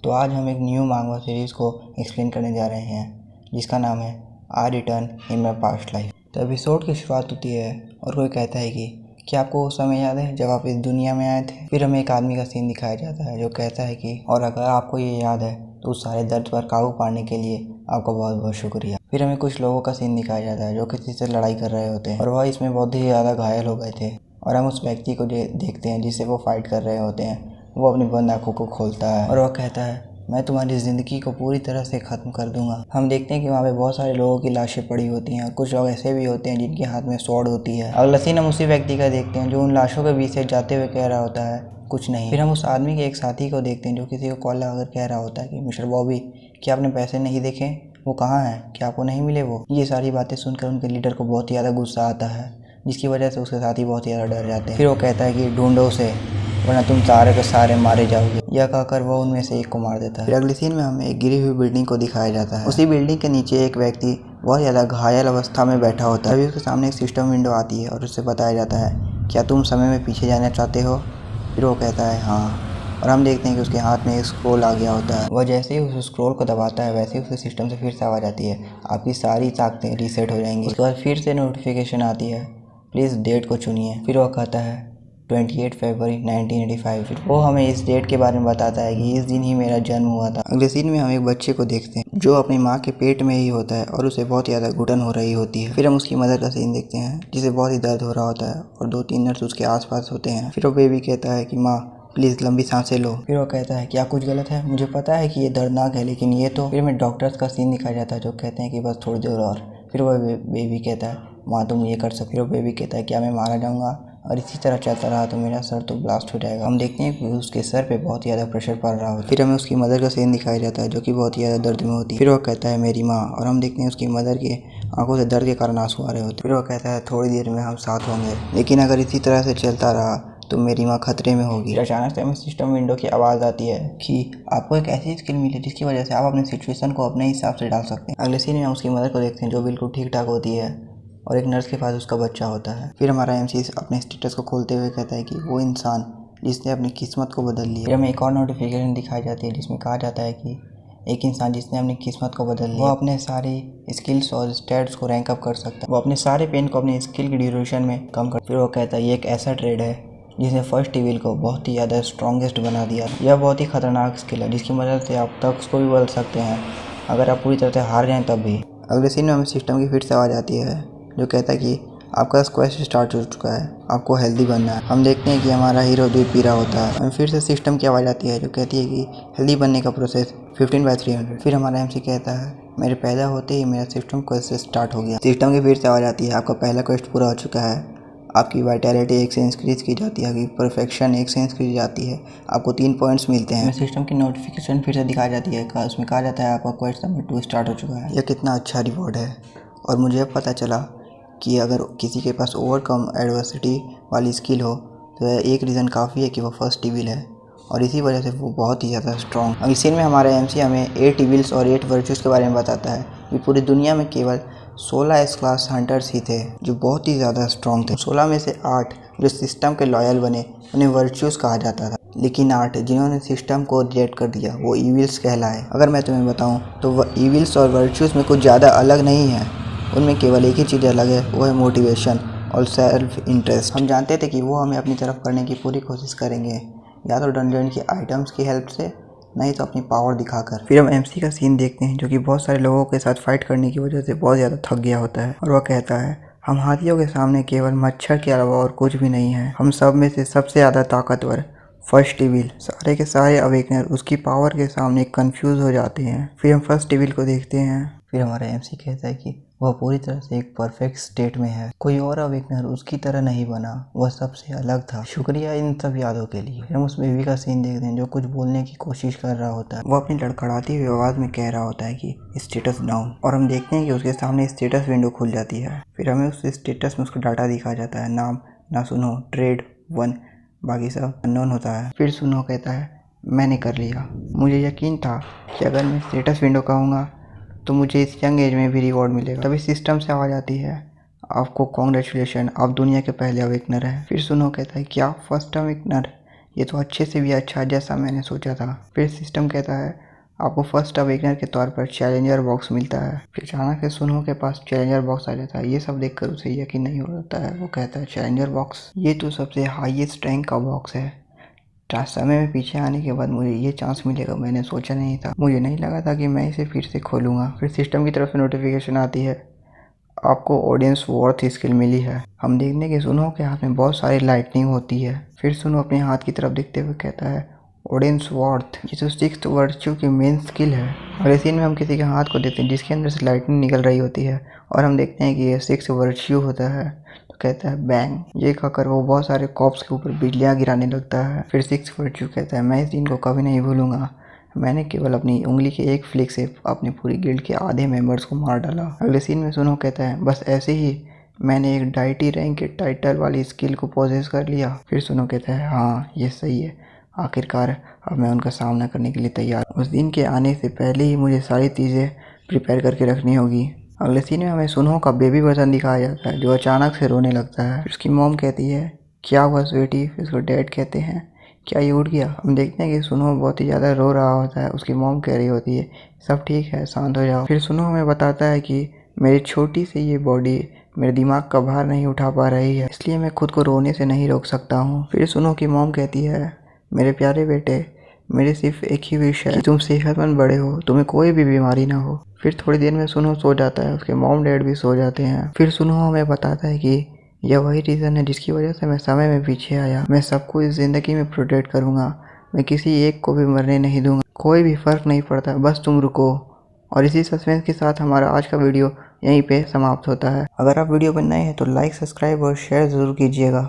तो आज हम एक न्यू मांगवा सीरीज़ को एक्सप्लेन करने जा रहे हैं जिसका नाम है I return in my past life. तो एपिसोड की शुरुआत होती है और कोई कहता है कि क्या आपको वो समय याद है जब आप इस दुनिया में आए थे। फिर हमें एक आदमी का सीन दिखाया जाता है जो कहता है कि और अगर आपको ये याद है तो उस सारे दर्द पर काबू पाने के लिए आपका बहुत बहुत शुक्रिया। फिर हमें कुछ लोगों का सीन दिखाया जाता है जो किसी से लड़ाई कर रहे होते हैं और वह इसमें बहुत ही ज़्यादा घायल हो गए थे और हम उस व्यक्ति को देखते हैं जिससे वो फाइट कर रहे होते हैं। वो अपनी बंद आँखों को खोलता है और वह कहता है मैं तुम्हारी ज़िंदगी को पूरी तरह से ख़त्म कर दूंगा। हम देखते हैं कि वहाँ पे बहुत सारे लोगों की लाशें पड़ी होती हैं और कुछ लोग ऐसे भी होते हैं जिनके हाथ में स्वॉर्ड होती है। अगला सीन हम उसी व्यक्ति का देखते हैं जो उन लाशों के बीच से जाते हुए कह रहा होता है कुछ नहीं। फिर हम उस आदमी के एक साथी को देखते हैं जो किसी को कॉल लगाकर कह रहा होता है कि मिस्टर बॉबी क्या आपने पैसे नहीं देखे, वो कहाँ हैं, क्या आपको नहीं मिले वो। ये सारी बातें सुनकर उनके लीडर को बहुत ही ज़्यादा गुस्सा आता है जिसकी वजह से उसके साथी बहुत ही ज़्यादा डर जाते हैं। फिर वो कहता है कि ढूंढो उसे वरना तुम सारे के सारे मारे जाओगे। यह कहकर वो उनमें से एक को मार देता है। फिर अगले सीन में हमें एक गिरी हुई बिल्डिंग को दिखाया जाता है। उसी बिल्डिंग के नीचे एक व्यक्ति बहुत ज़्यादा घायल अवस्था में बैठा होता है। अभी उसके सामने एक सिस्टम विंडो आती है और उससे बताया जाता है क्या तुम समय में पीछे जाना चाहते हो। फिर वो कहता है हाँ और हम देखते हैं कि उसके हाथ में एक स्क्रॉल आ गया होता है। वह जैसे ही उस स्क्रॉल को दबाता है वैसे ही उसके सिस्टम से फिर से आवाज़ आती है आपकी सारी ताकतें रीसेट हो जाएंगी। उसके बाद फिर से नोटिफिकेशन आती है प्लीज़ डेट को चुनिए। फिर वह कहता है 28 फरवरी 1985। फिर वो हमें इस डेट के बारे में बताता है कि इस दिन ही मेरा जन्म हुआ था। अगले सीन में हम एक बच्चे को देखते हैं जो अपनी माँ के पेट में ही होता है और उसे बहुत ज़्यादा घुटन हो रही होती है। फिर हम उसकी मदर का सीन देखते हैं जिसे बहुत ही दर्द हो रहा होता है और 2-3 नर्स उसके आसपास होते हैं। फिर वो बेबी कहता है कि माँ प्लीज़ लंबी सांसें लो। फिर वो कहता है क्या कुछ गलत है, मुझे पता है कि ये दर्दनाक है लेकिन ये तो। फिर हमें डॉक्टर्स का सीन दिखाया जाता है जो कहते हैं कि बस थोड़ी देर और। फिर वो बेबी कहता है माँ तुम ये कर सकते हो। वो बेबी कहता है क्या मैं मारा जाऊँगा और इसी तरह चलता रहा तो मेरा सर तो ब्लास्ट हो जाएगा। हम देखते हैं कि उसके सर पे बहुत ही ज़्यादा प्रेशर पड़ रहा होता है। फिर हमें उसकी मदर का सीन दिखाया जाता है जो कि बहुत ही ज़्यादा दर्द में होती है। फिर वो कहता है मेरी माँ और हम देखते हैं उसकी मदर के आंखों से दर्द के कारण आंसू आ रहे होते हैं। फिर वो कहता है थोड़ी देर में हम साथ होंगे लेकिन अगर इसी तरह से चलता रहा तो मेरी माँ खतरे में होगी। अचानक से हमें सिस्टम विंडो की आवाज़ आती है कि आपको एक ऐसी स्किल मिली जिसकी वजह से आप अपनी सिचुएशन को अपने हिसाब से डाल सकते हैं। अगले सीन में हम उसकी मदर को देखते हैं जो बिल्कुल ठीक ठाक होती है और एक नर्स के पास उसका बच्चा होता है। फिर हमारा एमसी अपने स्टेटस को खोलते हुए कहता है कि वो इंसान जिसने अपनी किस्मत को बदल लिया। फिर हमें एक और नोटिफिकेशन दिखाई जाती है जिसमें कहा जाता है कि एक इंसान जिसने अपनी किस्मत को बदल लिया वो अपने सारी स्किल्स और स्टैट्स को रैंक अप कर सकता है। वो अपने सारे पेन को अपनी स्किल की ड्यूरेशन में कम कर। फिर वो कहता है ये एक ऐसा ट्रेड है जिसने फर्स्ट इविल को बहुत ही ज़्यादा स्ट्रॉन्गेस्ट बना दिया। यह बहुत ही खतरनाक स्किल है जिसकी मदद से आप तख्त को भी बदल सकते हैं अगर आप पूरी तरह से हार जाएं तब भी। अगले सीन में हमें सिस्टम की फिर से आवाज़ आती है जो कहता है कि आपका क्वेस्ट स्टार्ट हो चुका है, आपको हेल्दी बनना है। हम देखते हैं कि हमारा हीरो दूध पी रहा होता है। हमें फिर से सिस्टम की आवाज़ आती है जो कहती है कि हेल्दी बनने का प्रोसेस 15/300। फिर हमारा एमसी कहता है मेरे पैदा होते ही मेरा सिस्टम क्वेस्ट स्टार्ट हो गया। सिस्टम की फिर से आवाज़ आती है आपका पहला क्वेस्ट पूरा हो चुका है, आपकी वाइटैलिटी 1 से इंक्रीज़ की जाती है, आपकी परफेक्शन 1 से इंक्रीज जाती है, आपको 3 पॉइंट्स मिलते हैं। सिस्टम की नोटिफिकेशन फिर से दिखाई जाती है उसमें कहा जाता है आपका क्वेस्ट नंबर 2 स्टार्ट हो चुका है। यह कितना अच्छा रिवॉर्ड है और मुझे अब पता चला कि अगर किसी के पास ओवरकम एडवर्सिटी वाली स्किल हो तो एक रीज़न काफ़ी है कि वो फर्स्ट इविल है और इसी वजह से वो बहुत ही ज़्यादा स्ट्रॉन्ग। अब इस सीन में हमारे एमसी हमें 8 इविल्स और 8 वर्चूज़ के बारे में बताता है कि पूरी दुनिया में केवल 16 एस क्लास हंटर्स ही थे जो बहुत ही ज़्यादा स्ट्रॉन्ग थे। 16 में से 8 जो सिस्टम के लॉयल बने उन्हें वर्चूज़ कहा जाता था लेकिन 8 जिन्होंने सिस्टम को रिजेक्ट कर दिया वो इविल्स कहलाए। अगर मैं तुम्हें बताऊं तो वह इविल्स और वर्चूज़ में कुछ ज़्यादा अलग नहीं है, उनमें केवल एक ही चीज़ अलग है वो है मोटिवेशन और सेल्फ इंटरेस्ट। हम जानते थे कि वो हमें अपनी तरफ करने की पूरी कोशिश करेंगे या तो डंजन की आइटम्स की हेल्प से नहीं तो अपनी पावर दिखाकर। फिर हम एमसी का सीन देखते हैं जो कि बहुत सारे लोगों के साथ फाइट करने की वजह से बहुत ज़्यादा थक गया होता है और वह कहता है हम हाथियों के सामने केवल मच्छर के अलावा और कुछ भी नहीं है। हम सब में से सबसे ज़्यादा ताकतवर फर्स्ट इविल। सारे के सारे अवेकनर उसकी पावर के सामने कंफ्यूज हो जाते हैं। फिर हम फर्स्ट इविल को देखते हैं। फिर हमारा एमसी कहता है कि वह पूरी तरह से एक परफेक्ट स्टेट में है, कोई और अवेकनर उसकी तरह नहीं बना, वह सबसे अलग था। शुक्रिया इन सब यादों के लिए। हम उस बेबी का सीन देखते हैं जो कुछ बोलने की कोशिश कर रहा होता है। वो अपनी लड़खड़ाती हुई आवाज़ में कह रहा होता है कि स्टेटस डाउन और हम देखते हैं कि उसके सामने स्टेटस विंडो खुल जाती है। फिर हमें उस स्टेटस में उसका डाटा दिखाया जाता है, नाम ना सुनो, ट्रेड 1, बाकी सब अननोन होता है। फिर सुनो कहता है मैंने कर लिया, मुझे यकीन था कि अगर मैं स्टेटस विंडो कहूँगा तो मुझे इस यंग एज में भी रिवॉर्ड मिलेगा। तभी सिस्टम से आवाज़ आती है आपको कॉन्ग्रेचुलेशन, आप दुनिया के पहले अवेकनर हैं। फिर सुनो कहता है क्या फर्स्ट अवेकनर, ये तो अच्छे से भी अच्छा जैसा मैंने सोचा था। फिर सिस्टम कहता है आपको फर्स्ट अवेकनर के तौर पर चैलेंजर बॉक्स मिलता है। फिर अचानक से सुनो के पास चैलेंजर बॉक्स आ जाता है। ये सब देखकर उसे यकीन नहीं हो जाता है। वो कहता है चैलेंजर बॉक्स, ये तो सबसे हाईएस्ट रैंक का बॉक्स है। समय में पीछे आने के बाद मुझे ये चांस मिलेगा, मैंने सोचा नहीं था। मुझे नहीं लगा था कि मैं इसे फिर से खोलूँगा। फिर सिस्टम की तरफ से नोटिफिकेशन आती है आपको ऑडियंस वर्थ स्किल मिली है। हम देखने के सुनो के हाथ में बहुत सारी लाइटनिंग होती है। फिर सुनो अपने हाथ की तरफ देखते हुए कहता है ऑडियंस वर्थ, ये तो 6th वर्च्यू की मेन स्किल है। और इसी में हम किसी के हाथ को देखते हैं जिसके अंदर से लाइटनिंग निकल रही होती है और हम देखते हैं कि ये 6th वर्च्यू होता है। तो कहता है बैंग, ये कहकर वो बहुत सारे कॉप्स के ऊपर बिजलियाँ गिराने लगता है। फिर 6th वर्च्यू कहता है मैं इस दिन को कभी नहीं भूलूंगा, मैंने केवल अपनी उंगली के एक फ्लिक से अपनी पूरी गिल्ड के आधे मेंबर्स को मार डाला। अगले सीन में सुनो कहता है बस ऐसे ही मैंने एक डाइटी रैंक के टाइटल वाली स्किल को पोजेस कर लिया। फिर सुनो कहता है हाँ ये सही है, आखिरकार अब मैं उनका सामना करने के लिए तैयार। उस दिन के आने से पहले ही मुझे सारी चीज़ें प्रिपेयर करके रखनी होगी। अगले सीन में हमें सुनो का बेबी वर्जन दिखाया जाता है जो अचानक से रोने लगता है। फिर उसकी मॉम कहती है क्या हुआ स्वीटी। फिर उसको डैड कहते हैं क्या ये उठ गया। हम देखते हैं कि सुनो बहुत ही ज़्यादा रो रहा होता है। उसकी मॉम कह रही होती है सब ठीक है, शांत हो जाओ। फिर सुनो हमें बताता है कि मेरी छोटी सी ये बॉडी मेरे दिमाग का भार नहीं उठा पा रही है, इसलिए मैं खुद को रोने से नहीं रोक सकता हूँ। फिर सुनो की मॉम कहती है मेरे प्यारे बेटे, मेरी सिर्फ एक ही विश है कि तुम सेहतमंद बड़े हो, तुम्हें कोई भी बीमारी ना हो। फिर थोड़ी देर में सुनो सो जाता है, उसके मॉम डैड भी सो जाते हैं। फिर सुनो हमें बताता है कि यह वही रीज़न है जिसकी वजह से मैं समय में पीछे आया। मैं सबको इस ज़िंदगी में प्रोटेक्ट करूँगा, मैं किसी एक को भी मरने नहीं दूंगा, कोई भी फ़र्क नहीं पड़ता, बस तुम रुको। और इसी सस्पेंस के साथ हमारा आज का वीडियो यहीं पे समाप्त होता है। अगर आप वीडियो पर नए हैं तो लाइक, सब्सक्राइब और शेयर ज़रूर कीजिएगा।